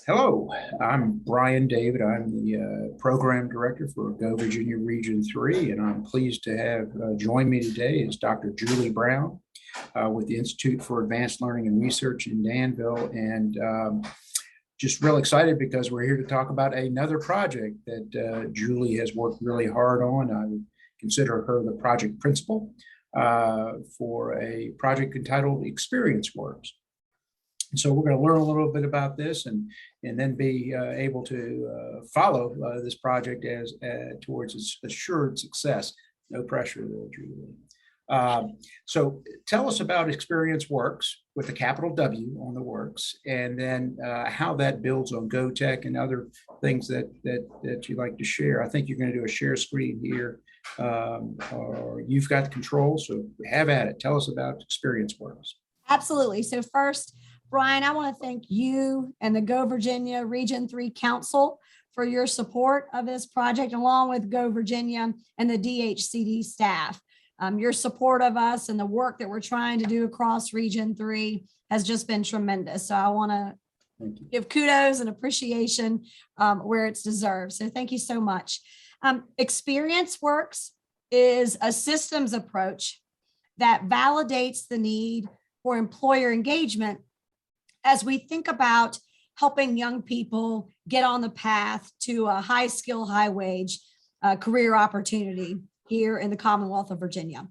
Hello, I'm Bryan David. I'm the Program Director for GO Virginia Region 3, and I'm pleased to have join me today is Dr. Julie Brown with the Institute for Advanced Learning and Research in Danville. And just real excited because we're here to talk about another project that Julie has worked really hard on. I would consider her the project principal for a project entitled ExperienceWorks. And so we're going to learn a little bit about this and then be able to follow this project as towards its assured success. No pressure there, Julie. So tell us about ExperienceWorks with a capital W on the works, and then how that builds on GO TEC and other things that you'd like to share. I think you're going to do a share screen here, or you've got the control, so have at it. Tell us about ExperienceWorks. Absolutely. So first, Bryan, I want to thank you and the GO Virginia Region 3 Council for your support of this project, along with GO Virginia and the DHCD staff. Your support of us and the work that we're trying to do across Region 3 has just been tremendous. So I want to give kudos and appreciation where it's deserved. So thank you so much. ExperienceWorks is a systems approach that validates the need for employer engagement as we think about helping young people get on the path to a high skill, high wage career opportunity here in the Commonwealth of Virginia.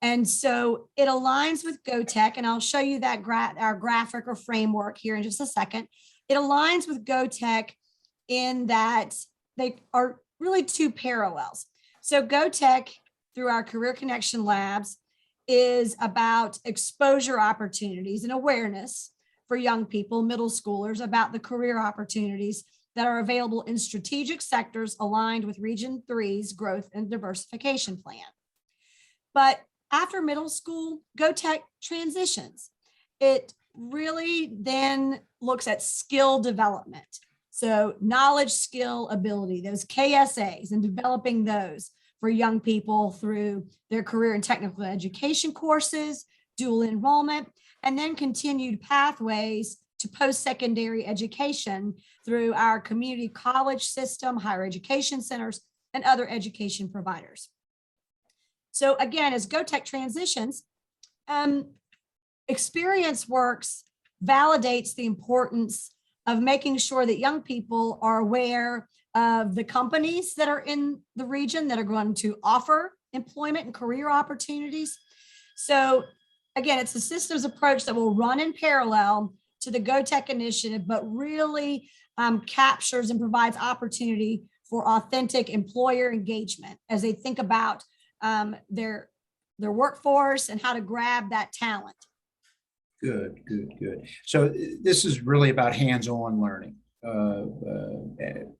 And so it aligns with GO TEC, and I'll show you that our graphic or framework here in just a second. It aligns with GO TEC in that they are really two parallels. So GO TEC, through our Career Connection Labs, is about exposure opportunities and awareness for young people, middle schoolers, about the career opportunities that are available in strategic sectors aligned with Region 3's growth and diversification plan. But after middle school, GO TEC transitions. It really then looks at skill development. So knowledge, skill, ability, those KSAs, and developing those for young people through their career and technical education courses, dual enrollment, and then continued pathways to post-secondary education through our community college system, higher education centers, and other education providers. So again, as GO TEC transitions, ExperienceWorks validates the importance of making sure that young people are aware of the companies that are in the region that are going to offer employment and career opportunities. So again, it's a systems approach that will run in parallel to the GO TEC initiative, but really captures and provides opportunity for authentic employer engagement as they think about their workforce and how to grab that talent. Good. So this is really about hands-on learning.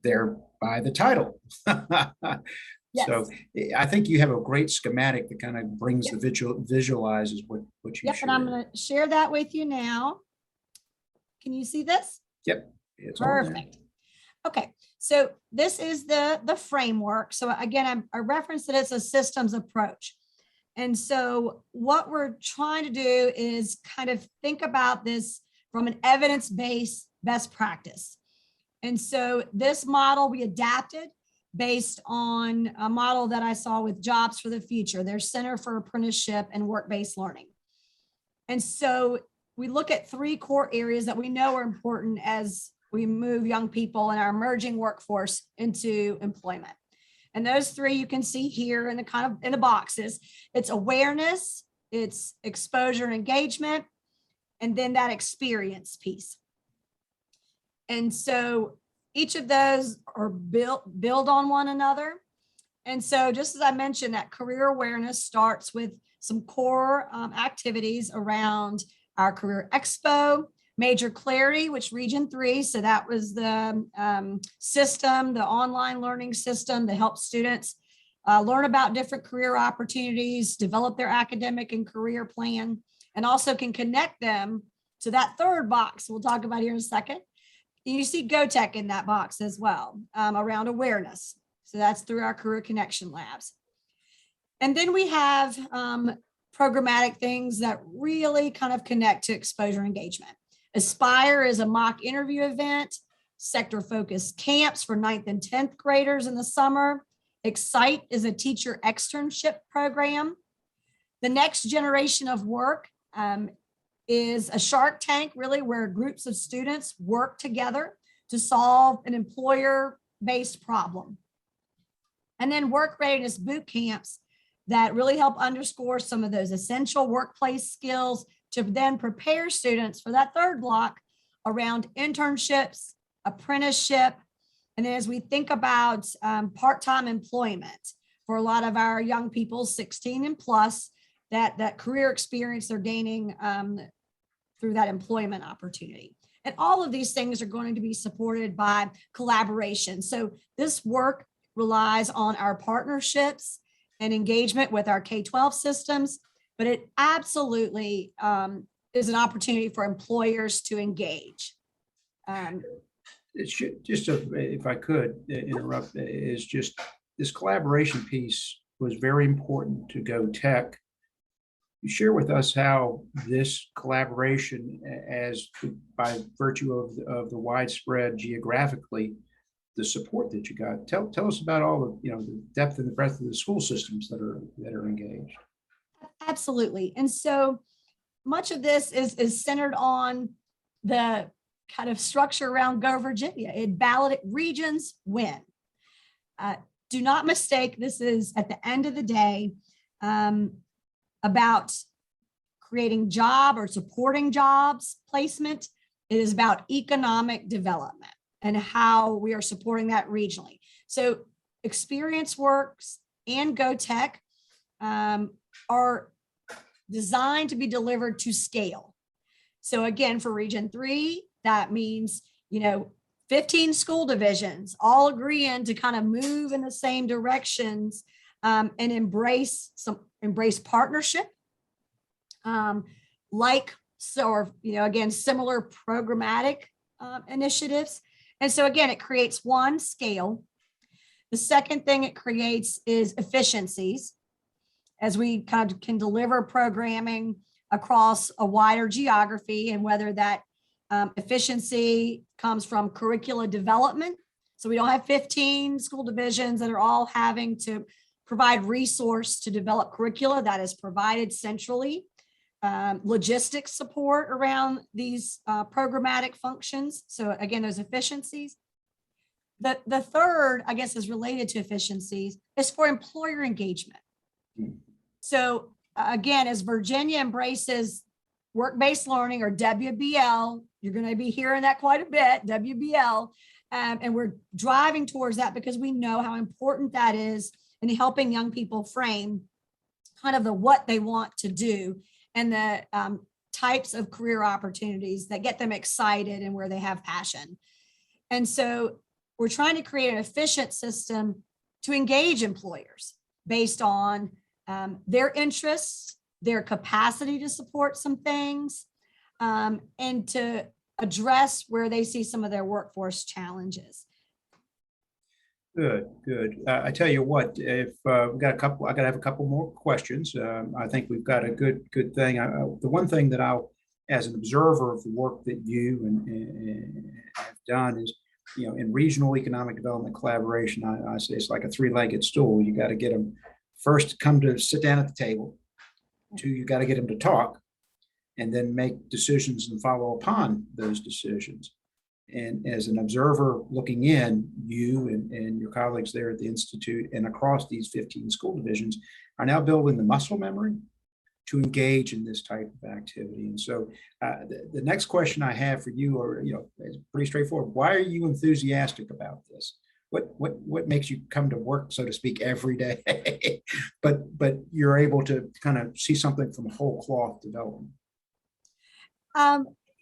There by the title. Yes. So I think you have a great schematic that kind of brings the visualizes what you Yep, and I'm going to share that with you now. Can you see this? Yep, it's perfect. Okay, so this is the framework. So again, I referenced that it's a systems approach. And so what we're trying to do is kind of think about this from an evidence-based best practice. And so this model we adapted based on a model that I saw with Jobs for the Future, their Center for Apprenticeship and Work-Based Learning. And so we look at three core areas that we know are important as we move young people in our emerging workforce into employment. And those three you can see here in the boxes. It's awareness, it's exposure and engagement, and then that experience piece. And so each of those are build on one another. And so just as I mentioned, that career awareness starts with some core activities around our Career Expo, Major Clarity, which Region 3, so that was the system, the online learning system that helps students learn about different career opportunities, develop their academic and career plan, and also can connect them to that third box we'll talk about here in a second. You see GO TEC in that box as well, around awareness. So that's through our Career Connection Labs. And then we have programmatic things that really kind of connect to exposure engagement. Aspire is a mock interview event sector-focused camps for 9th and 10th graders in the summer. Excite is a teacher externship program. The next generation of work is a Shark Tank, really, where groups of students work together to solve an employer-based problem. And then work readiness boot camps that really help underscore some of those essential workplace skills to then prepare students for that third block around internships, apprenticeship, and then as we think about part-time employment for a lot of our young people, 16 and plus, that career experience they're gaining through that employment opportunity. And all of these things are going to be supported by collaboration. So this work relies on our partnerships and engagement with our K-12 systems, but it absolutely is an opportunity for employers to engage. It should just, if I could interrupt, is just this collaboration piece was very important to GO TEC. You share with us how this collaboration, as by virtue of the widespread geographically, the support that you got. Tell us about all of the depth and the breadth of the school systems that are engaged. Absolutely, and so much of this is centered on the kind of structure around Go Virginia. It ballot regions win. Do not mistake, this is at the end of the day about creating job or supporting jobs placement. It is about economic development and how we are supporting that regionally. So ExperienceWorks and GO TEC are designed to be delivered to scale. So again, for Region 3, that means, 15 school divisions all agreeing to kind of move in the same directions and embrace partnership, again, similar programmatic initiatives. And so again, it creates one, scale. The second thing it creates is efficiencies, as we kind of can deliver programming across a wider geography, and whether that efficiency comes from curricula development. So we don't have 15 school divisions that are all having to provide resource to develop curricula that is provided centrally. Logistics support around these programmatic functions. So again, those efficiencies. The third, I guess, is related to efficiencies, is for employer engagement. So again, as Virginia embraces work-based learning, or WBL, you're going to be hearing that quite a bit, WBL, and we're driving towards that because we know how important that is in helping young people frame kind of the what they want to do and the types of career opportunities that get them excited and where they have passion. And so we're trying to create an efficient system to engage employers based on their interests, their capacity to support some things, and to address where they see some of their workforce challenges. Good. I tell you what, if we've got a couple, I got to have a couple more questions. I think we've got a good thing. The one thing that I'll, as an observer of the work that you and have done, is, in regional economic development collaboration, I say it's like a three-legged stool. You got to get them first to come to sit down at the table. Two, you got to get them to talk, and then make decisions and follow upon those decisions. And as an observer looking in, you and your colleagues there at the Institute and across these 15 school divisions are now building the muscle memory to engage in this type of activity. And so the next question I have for you is pretty straightforward. Why are you enthusiastic about this? What makes you come to work, so to speak, every day, but you're able to kind of see something from whole cloth development?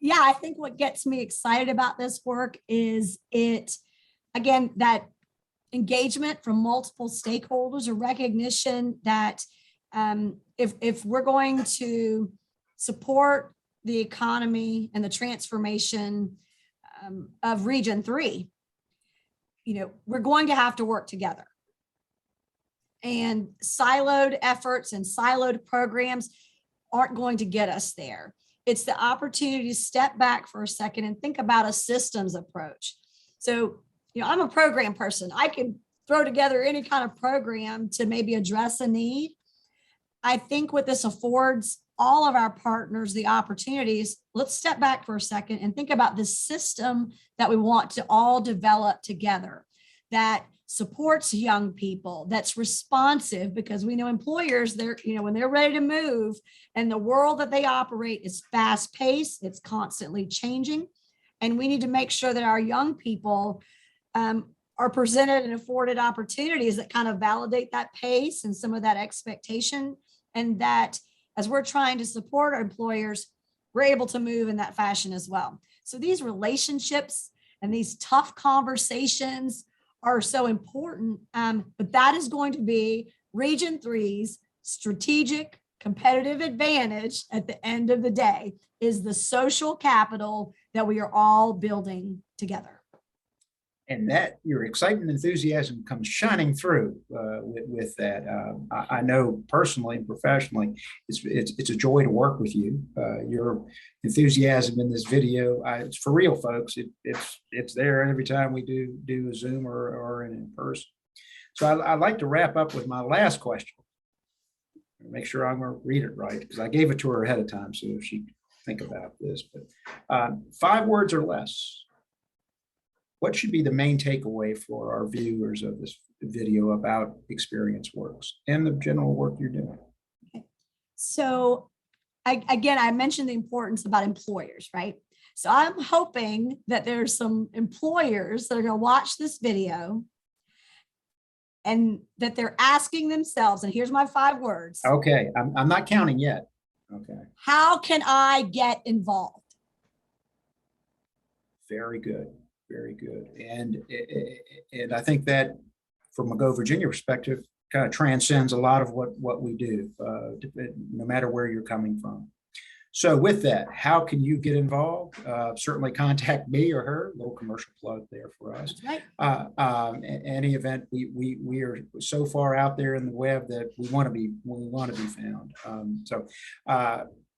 Yeah, I think what gets me excited about this work is that engagement from multiple stakeholders, a recognition that if we're going to support the economy and the transformation of Region 3, we're going to have to work together. And siloed efforts and siloed programs aren't going to get us there. It's the opportunity to step back for a second and think about a systems approach. So, I'm a program person. I can throw together any kind of program to maybe address a need. I think what this affords all of our partners the opportunities, let's step back for a second and think about the system that we want to all develop together that supports young people, that's responsive, because we know employers, when they're ready to move, and the world that they operate is fast paced, it's constantly changing. And we need to make sure that our young people are presented and afforded opportunities that kind of validate that pace and some of that expectation. And that as we're trying to support our employers, we're able to move in that fashion as well. So these relationships and these tough conversations are so important. But that is going to be Region 3's strategic competitive advantage at the end of the day, is the social capital that we are all building together. And that your excitement and enthusiasm comes shining through with that. I know personally and professionally, it's a joy to work with you. Your enthusiasm in this video, it's for real, folks. It's there every time we do a Zoom or an in person. So I'd like to wrap up with my last question. Make sure I'm going to read it right, because I gave it to her ahead of time, so she can think about this. But 5 words or less. What should be the main takeaway for our viewers of this video about ExperienceWorks and the general work you're doing? Okay. So I mentioned the importance about employers, right? So I'm hoping that there's some employers that are going to watch this video and that they're asking themselves, and here's my 5 words. Okay, I'm not counting yet. Okay. How can I get involved? Very good. Very good. And I think that from a Go Virginia perspective, kind of transcends a lot of what we do, no matter where you're coming from. So with that, how can you get involved? Certainly contact me or her. A little commercial plug there for us. That's right. Any event, we are so far out there in the web that we want to be found.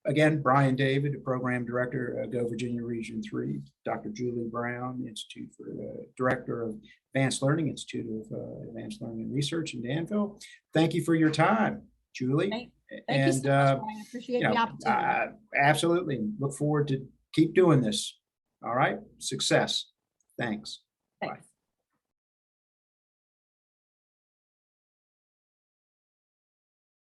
Again, Bryan David, the Program Director, Go Virginia Region 3, Dr. Julie Brown, Institute for Director of Advanced Learning, Institute of Advanced Learning and Research in Danville. Thank you for your time, Julie. Thank you so much, Bryan. I appreciate the opportunity. Absolutely. Look forward to keep doing this. All right. Success. Thanks. Thanks. Bye.